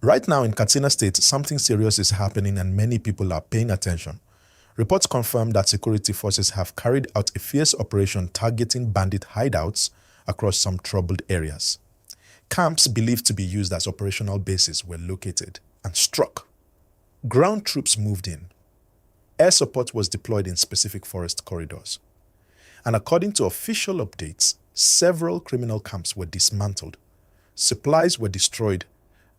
Right now in Katsina State, something serious is happening and many people are paying attention. Reports confirm that security forces have carried out a fierce operation targeting bandit hideouts across some troubled areas. Camps believed to be used as operational bases were located and struck. Ground troops moved in. Air support was deployed in specific forest corridors. And according to official updates, several criminal camps were dismantled. Supplies were destroyed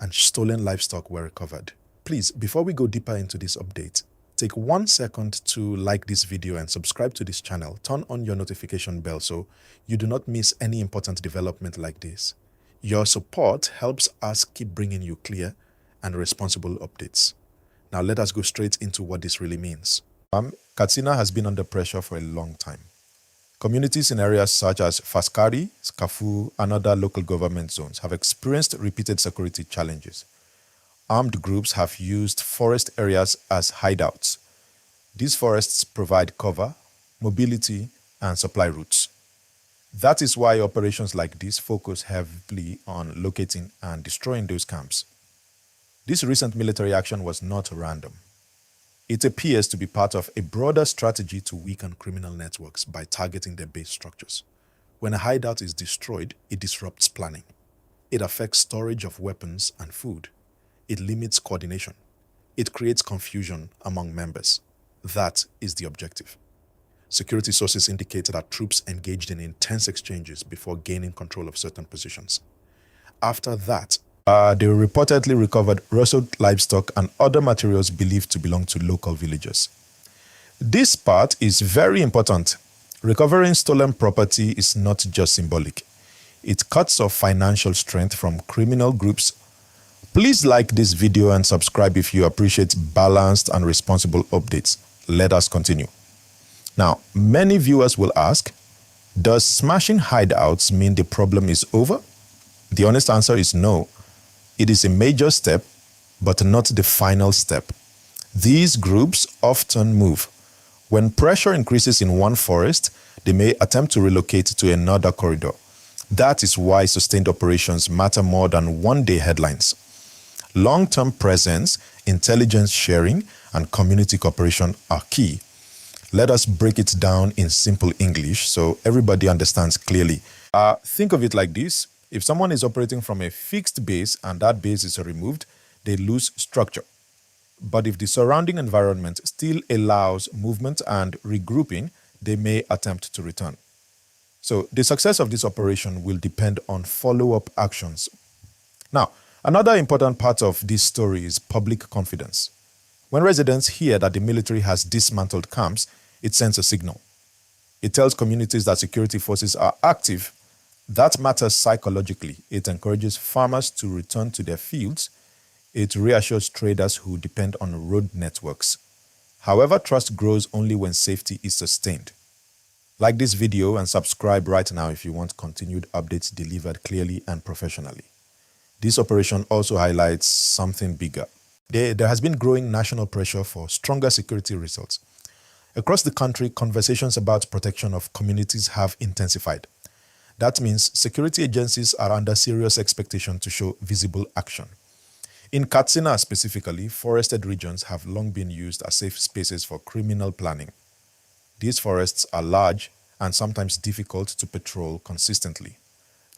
and stolen livestock were recovered. Please, before we go deeper into this update, take 1 second to like this video and subscribe to this channel. Turn on your notification bell so you do not miss any important development like this. Your support helps us keep bringing you clear and responsible updates. Now let us go straight into what this really means. Katsina has been under pressure for a long time. Communities in areas such as Faskari, Kafur, and other local government zones have experienced repeated security challenges. Armed groups have used forest areas as hideouts. These forests provide cover, mobility, and supply routes. That is why operations like this focus heavily on locating and destroying those camps. This recent military action was not random. It appears to be part of a broader strategy to weaken criminal networks by targeting their base structures. When a hideout is destroyed, it disrupts planning. It affects storage of weapons and food. It limits coordination. It creates confusion among members. That is the objective. Security sources indicate that troops engaged in intense exchanges before gaining control of certain positions. After that, they reportedly recovered rustled livestock and other materials believed to belong to local villagers. This part is very important. Recovering stolen property is not just symbolic. It cuts off financial strength from criminal groups. Please like this video and subscribe if you appreciate balanced and responsible updates. Let us continue. Now, many viewers will ask, does smashing hideouts mean the problem is over? The honest answer is no. It is a major step, but not the final step. These groups often move. When pressure increases in one forest, they may attempt to relocate to another corridor. That is why sustained operations matter more than one-day headlines. Long-term presence, intelligence sharing, and community cooperation are key. Let us break it down in simple English so everybody understands clearly. Think of it like this. If someone is operating from a fixed base and that base is removed, they lose structure. But if the surrounding environment still allows movement and regrouping, they may attempt to return. So the success of this operation will depend on follow-up actions. Now, another important part of this story is public confidence. When residents hear that the military has dismantled camps, it sends a signal. It tells communities that security forces are active. That matters psychologically. It encourages farmers to return to their fields. It reassures traders who depend on road networks. However, trust grows only when safety is sustained. Like this video and subscribe right now if you want continued updates delivered clearly and professionally. This operation also highlights something bigger. There has been growing national pressure for stronger security results. Across the country, conversations about protection of communities have intensified. That means security agencies are under serious expectation to show visible action. In Katsina specifically, forested regions have long been used as safe spaces for criminal planning. These forests are large and sometimes difficult to patrol consistently.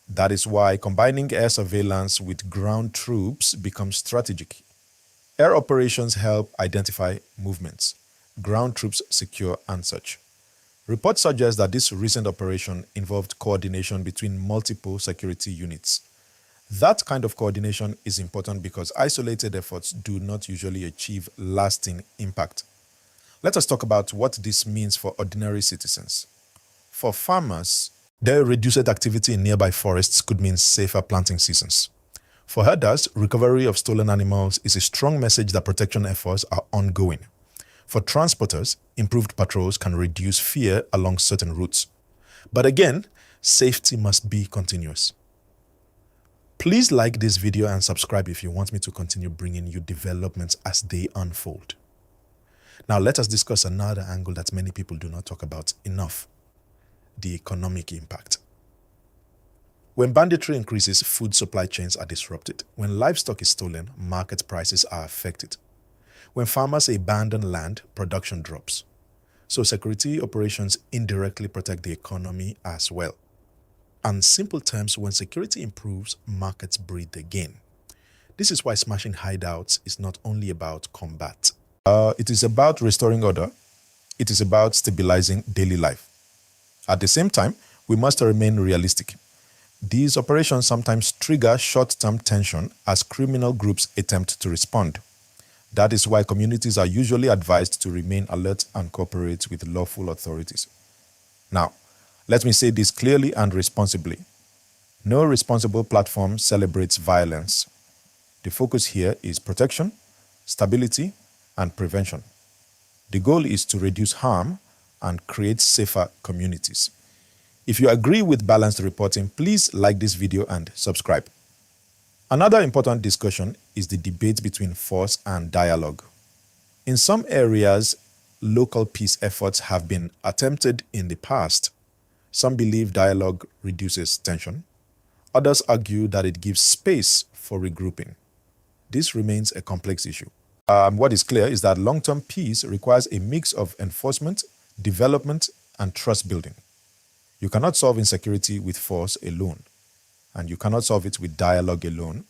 That is why combining air surveillance with ground troops becomes strategic. Air operations help identify movements. Ground troops secure and search. Reports suggest that this recent operation involved coordination between multiple security units. That kind of coordination is important because isolated efforts do not usually achieve lasting impact. Let us talk about what this means for ordinary citizens. For farmers, their reduced activity in nearby forests could mean safer planting seasons. For herders, recovery of stolen animals is a strong message that protection efforts are ongoing. For transporters, improved patrols can reduce fear along certain routes. But again, safety must be continuous. Please like this video and subscribe if you want me to continue bringing you developments as they unfold. Now let us discuss another angle that many people do not talk about enough: the economic impact. When banditry increases, food supply chains are disrupted. When livestock is stolen, market prices are affected. When farmers abandon land, production drops. So security operations indirectly protect the economy as well. In simple terms, when security improves, markets breathe again. This is why smashing hideouts is not only about combat. It is about restoring order. It is about stabilizing daily life. At the same time, we must remain realistic. These operations sometimes trigger short-term tension as criminal groups attempt to respond. That is why communities are usually advised to remain alert and cooperate with lawful authorities. Now, let me say this clearly and responsibly. No responsible platform celebrates violence. The focus here is protection, stability, and prevention. The goal is to reduce harm and create safer communities. If you agree with balanced reporting, please like this video and subscribe. Another important discussion is the debate between force and dialogue. In some areas, local peace efforts have been attempted in the past. Some believe dialogue reduces tension. Others argue that it gives space for regrouping. This remains a complex issue. What is clear is that long-term peace requires a mix of enforcement, development, and trust building. You cannot solve insecurity with force alone, and you cannot solve it with dialogue alone.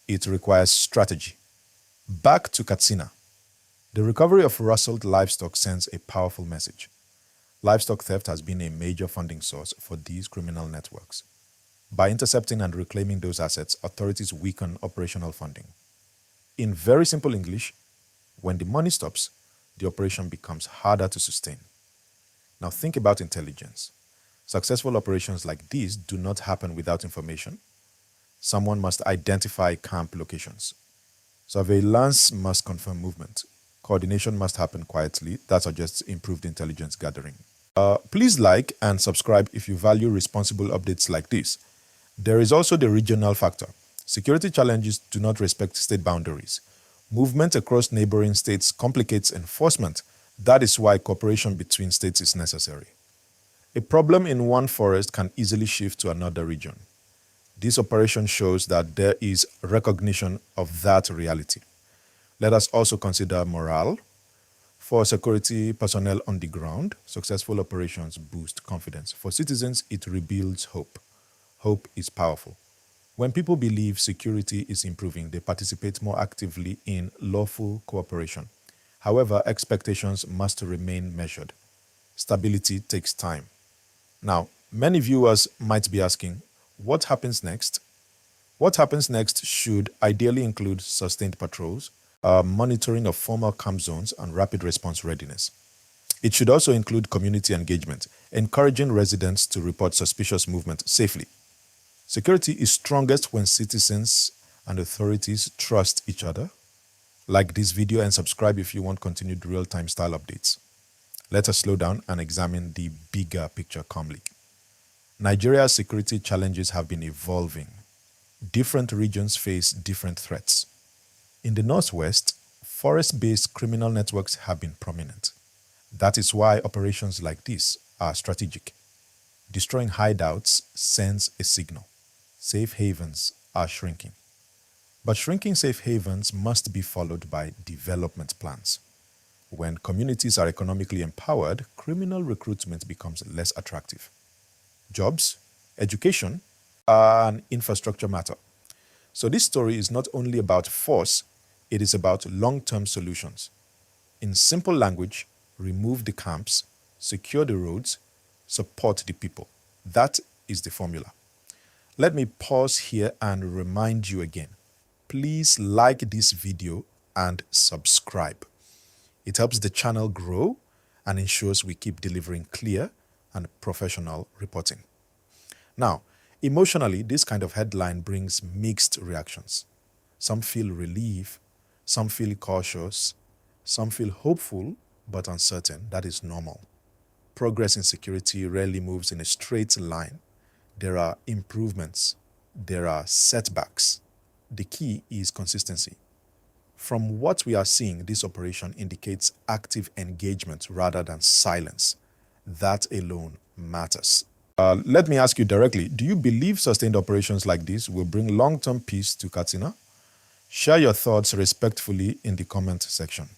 It requires strategy. Back to Katsina. The recovery of rustled livestock sends a powerful message. Livestock theft has been a major funding source for these criminal networks. By intercepting and reclaiming those assets, authorities weaken operational funding. In very simple English, when the money stops, the operation becomes harder to sustain. Now think about intelligence. Successful operations like these do not happen without information. Someone must identify camp locations. Surveillance must confirm movement. Coordination must happen quietly. That suggests improved intelligence gathering. Please like and subscribe if you value responsible updates like this. There is also the regional factor. Security challenges do not respect state boundaries. Movement across neighboring states complicates enforcement. That is why cooperation between states is necessary. A problem in one forest can easily shift to another region. This operation shows that there is recognition of that reality. Let us also consider morale. For security personnel on the ground, successful operations boost confidence. For citizens, it rebuilds hope. Hope is powerful. When people believe security is improving, they participate more actively in lawful cooperation. However, expectations must remain measured. Stability takes time. Now, many viewers might be asking, what happens next? What happens next should ideally include sustained patrols, monitoring of formal camp zones, and rapid response readiness. It should also include community engagement, encouraging residents to report suspicious movement safely. Security is strongest when citizens and authorities trust each other. Like this video and subscribe if you want continued real-time style updates. Let us slow down and examine the bigger picture calmly. Nigeria's security challenges have been evolving. Different regions face different threats. In the northwest, forest-based criminal networks have been prominent. That is why operations like this are strategic. Destroying hideouts sends a signal. Safe havens are shrinking. But shrinking safe havens must be followed by development plans. When communities are economically empowered, criminal recruitment becomes less attractive. Jobs, education, are an infrastructure matter. So this story is not only about force, it is about long-term solutions. In simple language, remove the camps, secure the roads, support the people. That is the formula. Let me pause here and remind you again. Please like this video and subscribe. It helps the channel grow and ensures we keep delivering clear and professional reporting. Now, emotionally, this kind of headline brings mixed reactions. Some feel relief, some feel cautious, some feel hopeful but uncertain. That is normal. Progress in security rarely moves in a straight line. There are improvements. There are setbacks. The key is consistency. From what we are seeing, this operation indicates active engagement rather than silence. That alone matters. Let me ask you directly, do you believe sustained operations like this will bring long-term peace to Katsina? Share your thoughts respectfully in the comment section.